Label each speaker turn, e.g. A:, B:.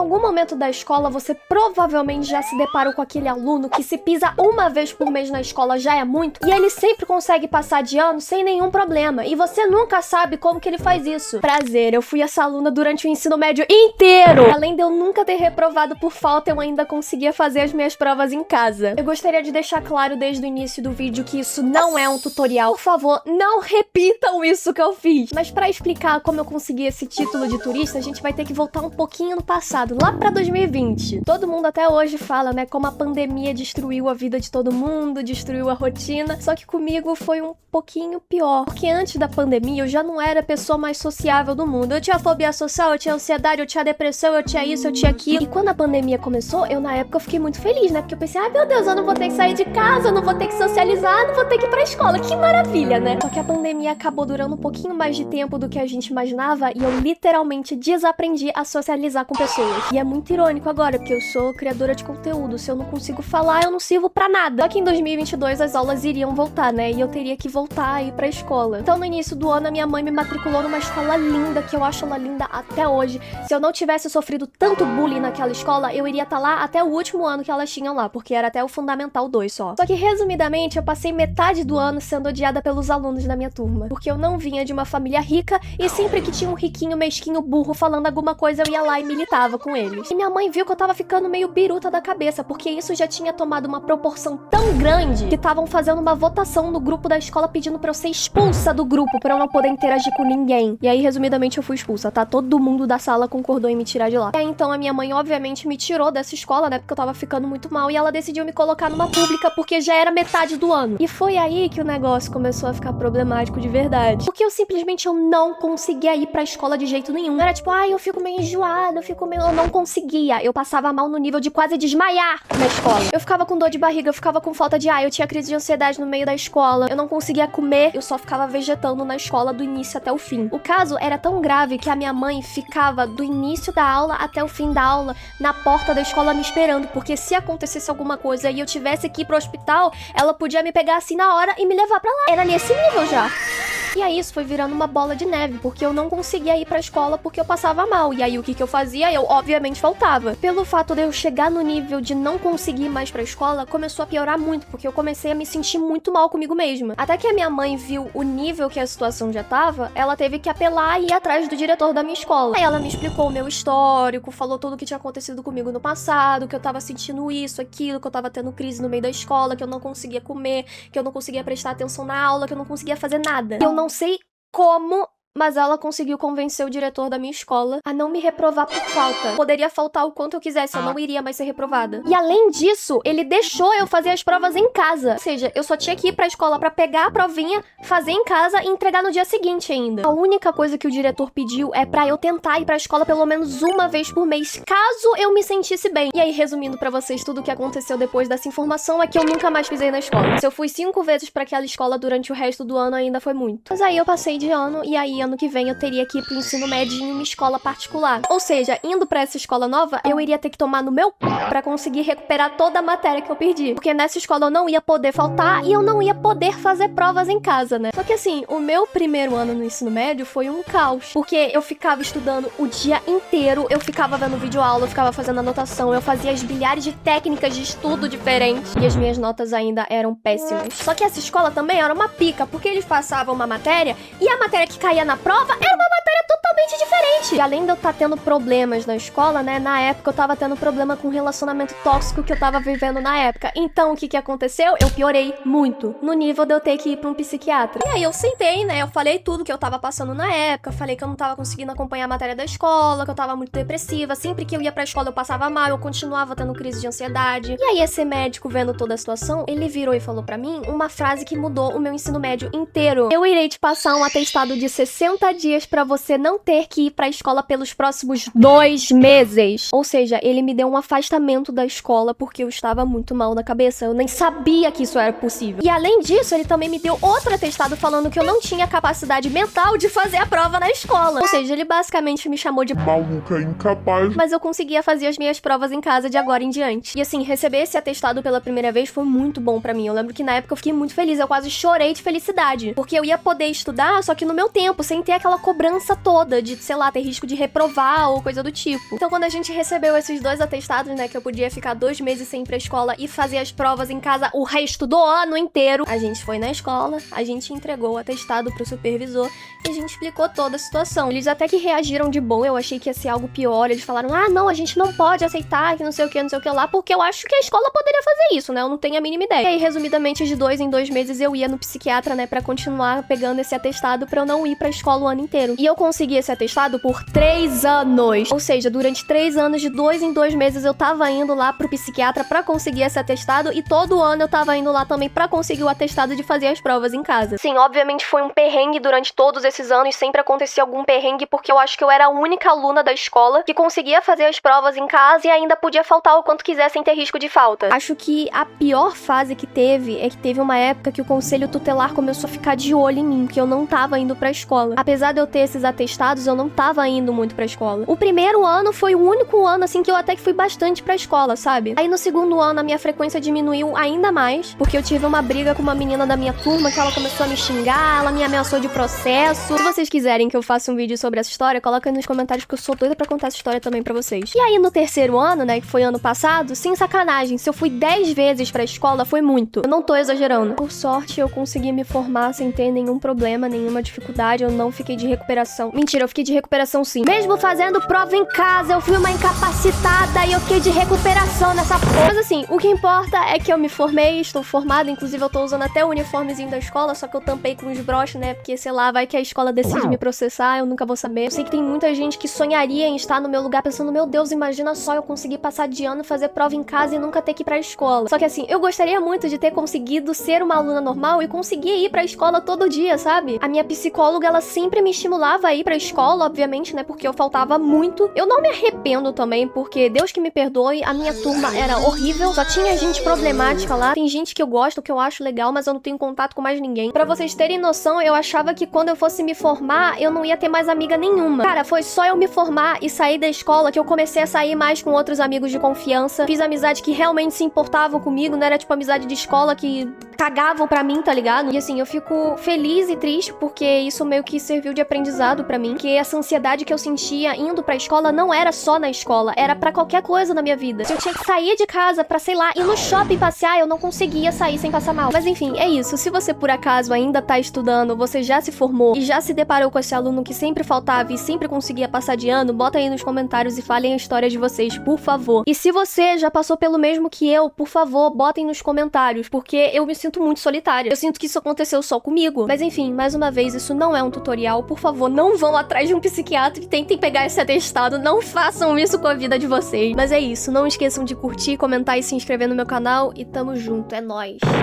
A: algum momento da escola você provavelmente já se deparou com aquele aluno que se pisa uma vez por mês na escola já é muito, e ele sempre consegue passar de ano sem nenhum problema, e você nunca sabe como que ele faz isso. Prazer, eu fui essa aluna durante o ensino médio inteiro. Além de eu nunca ter reprovado por falta, eu ainda conseguia fazer as minhas provas em casa. Eu gostaria de deixar claro desde o início do vídeo que isso não é um tutorial. Por favor, não repitam isso que eu fiz. Mas pra explicar como eu consegui esse título de turista, a gente vai ter que voltar um pouquinho no passado, lá pra 2020. Todo mundo até hoje fala, né, como a pandemia destruiu a vida de todo mundo, destruiu a rotina, só que comigo foi um pouquinho pior. Porque antes da pandemia, eu já não era a pessoa mais sociável do mundo. Eu tinha fobia social, eu tinha ansiedade, eu tinha depressão, eu tinha isso, eu tinha aquilo. E quando a pandemia começou, na época eu fiquei muito feliz, né? Porque eu pensei, ai meu Deus, eu não vou ter que sair de casa, eu não vou ter que socializar, não vou ter que ir pra escola. Que maravilha, né? Só que a pandemia acabou durando um pouquinho mais de tempo do que a gente imaginava e eu literalmente desaprendi a socializar com pessoas. E é muito irônico agora, porque eu sou criadora de conteúdo. Se eu não consigo falar, eu não sirvo pra nada. Só que em 2022 as aulas iriam voltar, né? E eu teria que voltar a ir pra escola. Então no início do ano a minha mãe me matriculou numa escola linda, que eu acho ela linda até hoje. Se eu não tivesse sofrido tanto bullying naquela escola, eu iria estar lá até o último ano que elas tinham lá, porque era até o Fundamental 2 só. Só que resumidamente eu passei metade do ano sendo odiada pelos alunos da minha turma, porque eu não vinha de uma família rica e sempre que tinha um riquinho mesquinho burro falando alguma coisa eu ia lá e militava com eles. E minha mãe viu que eu tava ficando meio biruta da cabeça, porque isso já tinha tomado uma proporção tão grande que estavam fazendo uma votação no grupo da escola pedindo pra eu ser expulsa do grupo, pra eu não poder interagir com ninguém. E aí, resumidamente, eu fui expulsa, tá? Todo mundo da sala concordou em me tirar de lá. E aí, então, a minha mãe, obviamente, me tirou dessa escola, né? Porque eu tava ficando muito mal. E ela decidiu me colocar numa pública, porque já era metade do ano. E foi aí que o negócio começou a ficar problemático de verdade. Porque eu não conseguia ir pra escola de jeito nenhum. Era tipo, ai, eu fico meio enjoada, eu não conseguia. Eu passava mal no nível de quase desmaiar na escola. Eu ficava com dor de barriga, eu ficava com falta de ar, eu tinha crise de ansiedade no meio da escola. Eu não conseguia comer, eu só ficava vegetando na escola do início até o fim. O caso era tão grave que a minha mãe ficava do início da aula até o fim da aula na porta da escola me esperando, porque se acontecesse alguma coisa e eu tivesse que ir pro hospital, ela podia me pegar assim na hora e me levar pra lá. Era nesse nível já. E aí isso foi virando uma bola de neve, porque eu não conseguia ir pra escola porque eu passava mal. E aí o que eu fazia? Eu obviamente faltava. Pelo fato de eu chegar no nível de não conseguir ir mais pra escola, começou a piorar muito, porque eu comecei a me sentir muito mal comigo mesma. Até que a minha mãe viu o nível que a situação já tava, ela teve que apelar e ir atrás do diretor da minha escola. Aí ela me explicou o meu histórico, falou tudo o que tinha acontecido comigo no passado, que eu tava sentindo isso, aquilo, que eu tava tendo crise no meio da escola, que eu não conseguia comer, que eu não conseguia prestar atenção na aula, que eu não conseguia fazer nada. Eu não sei como, mas ela conseguiu convencer o diretor da minha escola a não me reprovar por falta. Poderia faltar o quanto eu quisesse, eu não iria mais ser reprovada. E além disso, ele deixou eu fazer as provas em casa. Ou seja, eu só tinha que ir pra escola pra pegar a provinha, fazer em casa e entregar no dia seguinte ainda. A única coisa que o diretor pediu é pra eu tentar ir pra escola pelo menos uma vez por mês, caso eu me sentisse bem. E aí, resumindo pra vocês tudo o que aconteceu depois dessa informação, é que eu nunca mais pisei na escola. Se eu fui 5 vezes pra aquela escola durante o resto do ano, ainda foi muito. Mas aí eu passei de ano, e aí ano que vem eu teria que ir pro ensino médio em uma escola particular. Ou seja, indo pra essa escola nova, eu iria ter que tomar no meu pra conseguir recuperar toda a matéria que eu perdi. Porque nessa escola eu não ia poder faltar e eu não ia poder fazer provas em casa, né? Só que assim, o meu primeiro ano no ensino médio foi um caos. Porque eu ficava estudando o dia inteiro, eu ficava vendo videoaula, eu ficava fazendo anotação, eu fazia as bilhares de técnicas de estudo diferentes e as minhas notas ainda eram péssimas. Só que essa escola também era uma pica, porque eles passavam uma matéria e a matéria que caía na prova era uma matéria totalmente diferente. E além de eu estar tendo problemas na escola, né, na época eu tava tendo problema com o relacionamento tóxico que eu tava vivendo na época. Então, o que aconteceu? Eu piorei muito, no nível de eu ter que ir pra um psiquiatra. E aí eu sentei, né, eu falei tudo que eu tava passando na época, falei que eu não tava conseguindo acompanhar a matéria da escola, que eu tava muito depressiva, sempre que eu ia pra escola eu passava mal, eu continuava tendo crise de ansiedade. E aí esse médico, vendo toda a situação, ele virou e falou pra mim uma frase que mudou o meu ensino médio inteiro. Eu irei te passar um atestado de 60 dias pra você não ter que ir pra escola pelos próximos 2 meses. Ou seja, ele me deu um afastamento da escola porque eu estava muito mal na cabeça. Eu nem sabia que isso era possível. E além disso, ele também me deu outro atestado falando que eu não tinha capacidade mental de fazer a prova na escola. Ou seja, ele basicamente me chamou de maluca incapaz. Mas eu conseguia fazer as minhas provas em casa de agora em diante. E assim, receber esse atestado pela primeira vez foi muito bom pra mim. Eu lembro que na época eu fiquei muito feliz. Eu quase chorei de felicidade. Porque eu ia poder estudar, só que no meu tempo, sem ter aquela cobrança toda de, sei lá, ter risco de reprovar ou coisa do tipo. Então quando a gente recebeu esses 2 atestados, né, que eu podia ficar 2 meses sem ir pra escola e fazer as provas em casa o resto do ano inteiro, a gente foi na escola, a gente entregou o atestado pro supervisor e a gente explicou toda a situação. Eles até que reagiram de bom, eu achei que ia ser algo pior, eles falaram, ah, não, a gente não pode aceitar, que não sei o que lá, porque eu acho que a escola poderia fazer isso, né, eu não tenho a mínima ideia. E aí, resumidamente, de 2 em 2 meses eu ia no psiquiatra, né, pra continuar pegando esse atestado pra eu não ir pra escola o ano inteiro. E eu consegui esse atestado por 3 anos. Ou seja, durante 3 anos, de 2 em 2 meses, eu tava indo lá pro psiquiatra pra conseguir esse atestado e todo ano eu tava indo lá também pra conseguir o atestado de fazer as provas em casa. Sim, obviamente foi um perrengue durante todos esses anos, sempre acontecia algum perrengue porque eu acho que eu era a única aluna da escola que conseguia fazer as provas em casa e ainda podia faltar o quanto quiser sem ter risco de falta. Acho que a pior fase que teve é que teve uma época que o conselho tutelar começou a ficar de olho em mim, que eu não tava indo pra escola. Apesar de eu ter esses atestados, eu não tava indo muito pra escola. O primeiro ano foi o único ano, assim, que eu até que fui bastante pra escola, sabe? Aí no segundo ano a minha frequência diminuiu ainda mais, porque eu tive uma briga com uma menina da minha turma que ela começou a me xingar, ela me ameaçou de processo. Se vocês quiserem que eu faça um vídeo sobre essa história, coloca aí nos comentários, porque eu sou doida pra contar essa história também pra vocês. E aí no terceiro ano, né, que foi ano passado, sem sacanagem, se eu fui 10 vezes pra escola, foi muito. Eu não tô exagerando. Por sorte, eu consegui me formar sem ter nenhum problema, nenhuma dificuldade, eu não fiquei de recuperação. Mentira, eu fiquei de recuperação sim. Mesmo fazendo prova em casa, eu fui uma incapacitada e eu fiquei de recuperação nessa porra. Mas assim, o que importa é que eu me formei, estou formada, inclusive eu tô usando até o uniformezinho da escola, só que eu tampei com os broches, né, porque sei lá, vai que a escola decide me processar, eu nunca vou saber. Eu sei que tem muita gente que sonharia em estar no meu lugar pensando, meu Deus, imagina só eu conseguir passar de ano, fazer prova em casa e nunca ter que ir pra escola. Só que assim, eu gostaria muito de ter conseguido ser uma aluna normal e conseguir ir pra escola todo dia, sabe? A minha psicóloga, ela sempre me estimulava a ir pra escola, obviamente, né, porque eu faltava muito. Eu não me arrependo também, porque Deus que me perdoe, a minha turma era horrível, só tinha gente problemática lá, tem gente que eu gosto, que eu acho legal, mas eu não tenho contato com mais ninguém. Pra vocês terem noção, eu achava que quando eu fosse me formar, eu não ia ter mais amiga nenhuma. Cara, foi só eu me formar e sair da escola que eu comecei a sair mais com outros amigos de confiança. Fiz amizade que realmente se importavam comigo, não era tipo amizade de escola que cagavam pra mim, tá ligado? E assim, eu fico feliz e triste porque isso meio que serviu de aprendizado pra mim, que essa ansiedade que eu sentia indo pra escola não era só na escola, era pra qualquer coisa na minha vida. Se eu tinha que sair de casa pra, sei lá, ir no shopping passear, eu não conseguia sair sem passar mal. Mas enfim, é isso. Se você por acaso ainda tá estudando, você já se formou e já se deparou com esse aluno que sempre faltava e sempre conseguia passar de ano, bota aí nos comentários e falem a história de vocês, por favor. E se você já passou pelo mesmo que eu, por favor, botem nos comentários, porque eu me sinto muito solitária. Eu sinto que isso aconteceu só comigo. Mas enfim, mais uma vez, isso não é um tutorial. Por favor, não vão atrás de um psiquiatra e tentem pegar esse atestado. Não façam isso com a vida de vocês. Mas é isso. Não esqueçam de curtir, comentar e se inscrever no meu canal. E tamo junto. É nóis.